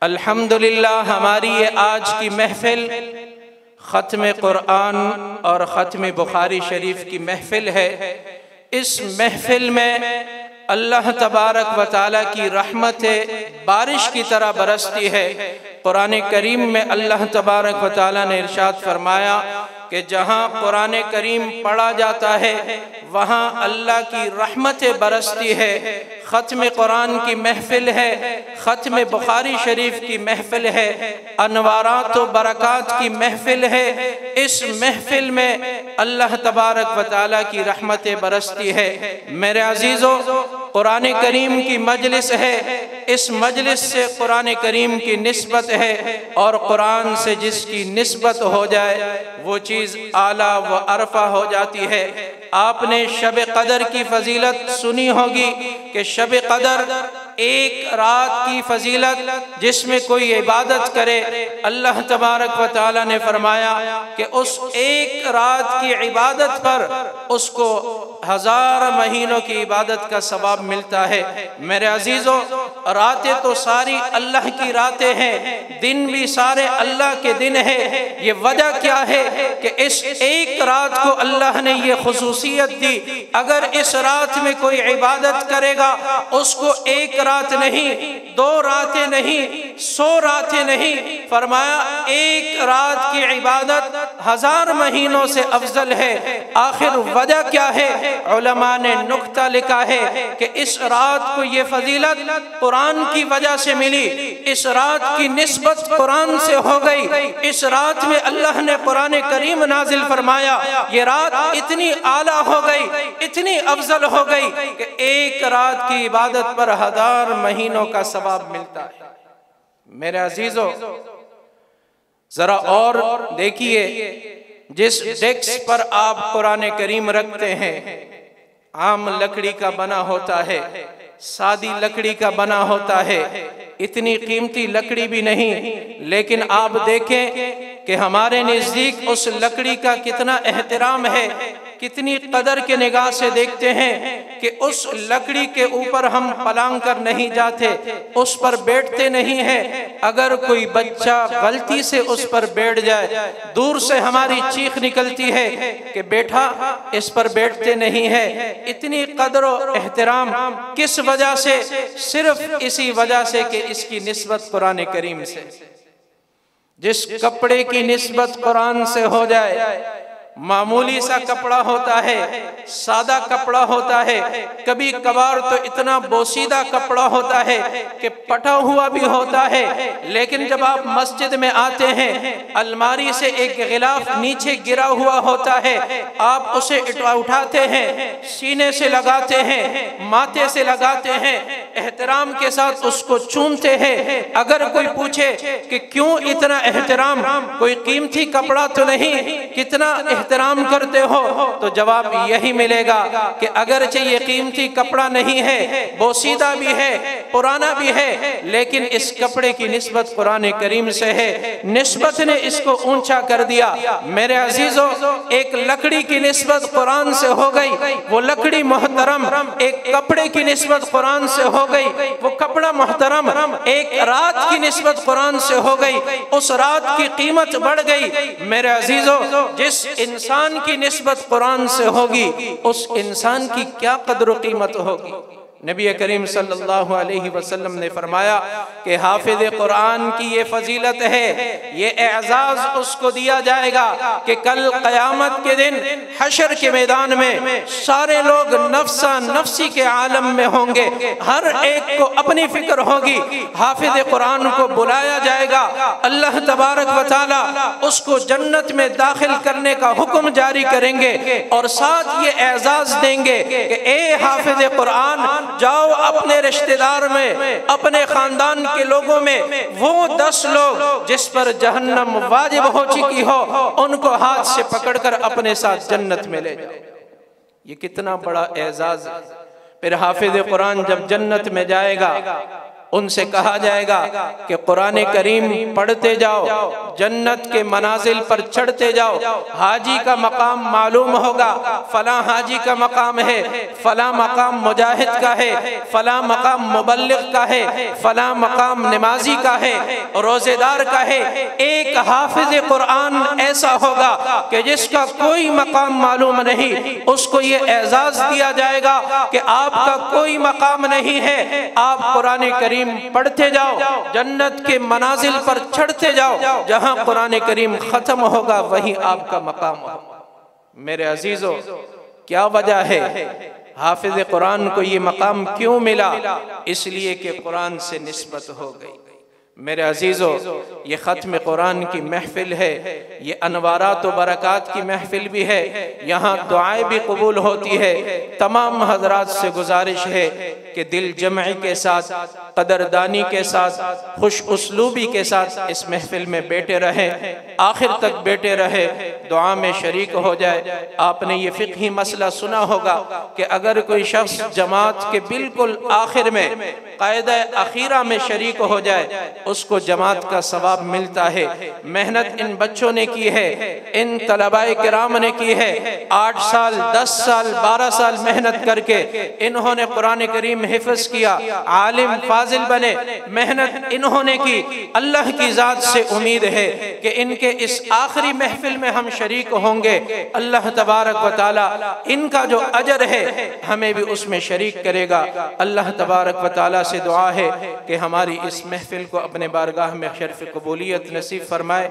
अल्हम्दुलिल्लाह, हमारी ये आज की महफिल ख़त्म कुरान और ख़त्म बुखारी शरीफ की महफिल है। इस महफिल में अल्लाह तबारक व तआला की रहमतें बारिश की तरह बरसती है। कुरान करीम में अल्लाह तबारक व तआला ने इरशाद फरमाया कि जहाँ कुरान करीम पढ़ा जाता है वहाँ अल्लाह की रहमतें बरसती है। ख़त्म कुरान की महफिल है, ख़त्म बुखारी शरीफ की महफिल है, अनवारात व बरक़ात की महफिल है। इस महफिल में अल्लाह तबारक व तआला की रहमतें बरसती है। मेरे अजीज़ों, कुरान करीम की मजलिस है, इस मजलिस से कुरान करीम की निस्बत है और कुरान से जिसकी निस्बत हो जाए वो चीज़ आला व अरफा हो जाती है। आपने शब कदर की फजीलत सुनी होगी कि शब कदर एक रात की फजीलत जिसमें कोई इबादत करे, अल्लाह तबारक व तआला ने फरमाया कि उस एक रात की इबादत पर उसको 1000 महीनों की इबादत का सवाब मिलता है। मेरे अजीज़ों, रातें तो सारी अल्लाह की रातें हैं, दिन भी सारे अल्लाह के दिन है। ये वजह क्या है कि इस एक रात को अल्लाह ने ये खुसूसियत दी, अगर इस रात में कोई इबादत करेगा उसको एक रात नहीं, 2 रातें नहीं, 100 रातें नहीं, फरमाया एक रात की इबादत 1000 महीनों से अफजल है। आखिर वजह क्या है? उलमा ने नुक्ता लिखा है कि इस रात को ये फजीलत कुरान की वजह से मिली, इस रात की निस्बत कुरान से हो गई। इस रात में अल्लाह ने कुरान करीम नाजिल फरमाया, ये रात इतनी आला हो गई, इतनी अफजल हो गई कि एक रात की इबादत पर 1000 महीनों का सवाब मिलता है। मेरे अजीजों, जरा और देखिए, जिस डेस्क पर आप कुरान करीम रखते हैं आम लकड़ी का बना होता है, सादी लकड़ी का बना होता है, इतनी कीमती लकड़ी भी नहीं, लेकिन आप देखें कि हमारे नज़दीक उस लकड़ी का कितना एहतराम है, कितनी कदर के निगाह से देखते हैं कि उस लकड़ी के ऊपर हम पलांग कर नहीं जाते, उस पर बैठते नहीं हैं। अगर कोई बच्चा गलती से उस पर बैठ जाए, दूर से हमारी चीख निकलती है कि बेटा इस पर बैठते नहीं है। इतनी कदर और एहतराम किस वजह से? सिर्फ इसी वजह से कि इसकी निस्बत कुरान करीम से। जिस कपड़े की निस्बत कुरान से हो जाए, मामूली सा कपड़ा होता है, सादा कपड़ा होता है, कभी कभार तो इतना बोसीदा कपड़ा होता है कि पटा हुआ भी होता है, लेकिन जब आप मस्जिद में आते हैं अलमारी से एक गिलाफ नीचे गिरा हुआ होता है, आप उसे उठाते हैं, सीने से लगाते हैं, माथे से लगाते हैं, एहतराम के साथ उसको चूमते हैं। अगर कोई पूछे कि क्यों इतना एहतराम, कोई कीमती कपड़ा तो नहीं, कितना एहतराम करते हो, तो जवाब यही मिलेगा कि अगरचे ये कीमती कपड़ा नहीं है, बोसीदा भी है, पुराना भी है, लेकिन इस कपड़े की निस्बत कुरान करीम से है। निस्बत ने इसको ऊंचा कर दिया। मेरे अजीजों, एक लकड़ी की निस्बत कुरान से हो गई, वो लकड़ी मोहतरम। एक कपड़े की निस्बत कुरान से हो गई, वो कपड़ा मोहतरम। एक रात की निस्बत कुरान से हो गई, उस रात की कीमत बढ़ गई। मेरे अजीजों, जिस इंसान की निस्बत कुरान से होगी उस इंसान की क्या कदर कीमत होगी। नबी करीम सल्लल्लाहु अलैहि वसल्लम ने फरमाया कि हाफिज कुरान की ये फजीलत है, ये एजाज उसको दिया जाएगा कि कल क़यामत के दिन हशर के मैदान में सारे लोग नफ्सा नफ्सी के आलम में होंगे, हर एक को अपनी फिक्र होगी। हाफिज कुरान को बुलाया जाएगा, अल्लाह तबारक व तआला उसको जन्नत में दाखिल करने का हुक्म जारी करेंगे और साथ ये एजाज देंगे कि ए हाफिज कुरान, जाओ अपने रिश्तेदार में, अपने खानदान के लोगों में वो 10 लोग जिस पर जहन्नम वाजिब हो चुकी हो, उनको हाथ से पकड़कर अपने साथ जन्नत में ले जाओ। ये कितना बड़ा एजाज है। फिर हाफिज कुरान जब जन्नत में जाएगा, उनसे कहा जाएगा कि कुरान करीम पढ़ते जाओ, जन्नत के मनाजिल पर चढ़ते जाओ। हाजी का मकाम मालूम होगा, फला हाजी का मकाम है, फला मकाम मुजाहिद का है, फला मकाम मुबल्लिग का है, फला मकाम नमाजी का है, रोजेदार का है। एक हाफिज कुरान ऐसा होगा कि जिसका कोई मकाम मालूम नहीं, उसको ये एजाज दिया जाएगा कि आपका कोई मकाम नहीं है, आप कुरान करीम पढ़ते जाओ, जन्नत के मनाजिल पर चढ़ते जाओ, जहां कुरान करीम खत्म होगा वहीं आपका मकाम होगा। मेरे अजीजों, क्या वजह है हाफिज कुरान को ये मकाम क्यों मिला? इसलिए कि कुरान से निस्बत हो गई। मेरे अजीजों, ये ख़त्म कुरान की महफिल है, ये अनवारात व बरक़ात की महफिल भी है, यहाँ दुआएं भी कबूल होती है। तमाम हजरात से गुजारिश है कि दिल जमई के साथ, कदरदानी के साथ, खुश उसलूबी के साथ इस महफिल में बैठे रहें, आखिर तक बैठे रहे, दुआ में शरीक हो जाए। आपने ये फ़िक़ही मसला सुना होगा कि अगर कोई शख्स जमात के बिल्कुल आखिर में, क़ायदा अखीरा में शरीक हो जाए, उसको जमात का सवाब मिलता है। मेहनत इन बच्चों ने की है, इन तलबाए किराम ने की है। 8 साल, 10 साल, 12 साल मेहनत करके इन्होंने कुरान करीम हिफ्ज़ किया, आलिम फाजिल बने। मेहनत इन्होंने की। अल्लाह की ज़ात से उम्मीद है कि इनके इस आखिरी महफिल में हम शरीक होंगे। अल्लाह तबारक व तआला इनका जो अजर है हमें भी उसमें शरीक करेगा। अल्लाह तबारक व तआला से दुआ है कि हमारी इस महफिल को अपने बारगाह में शर्फ कबूलियत नसीब फरमाए।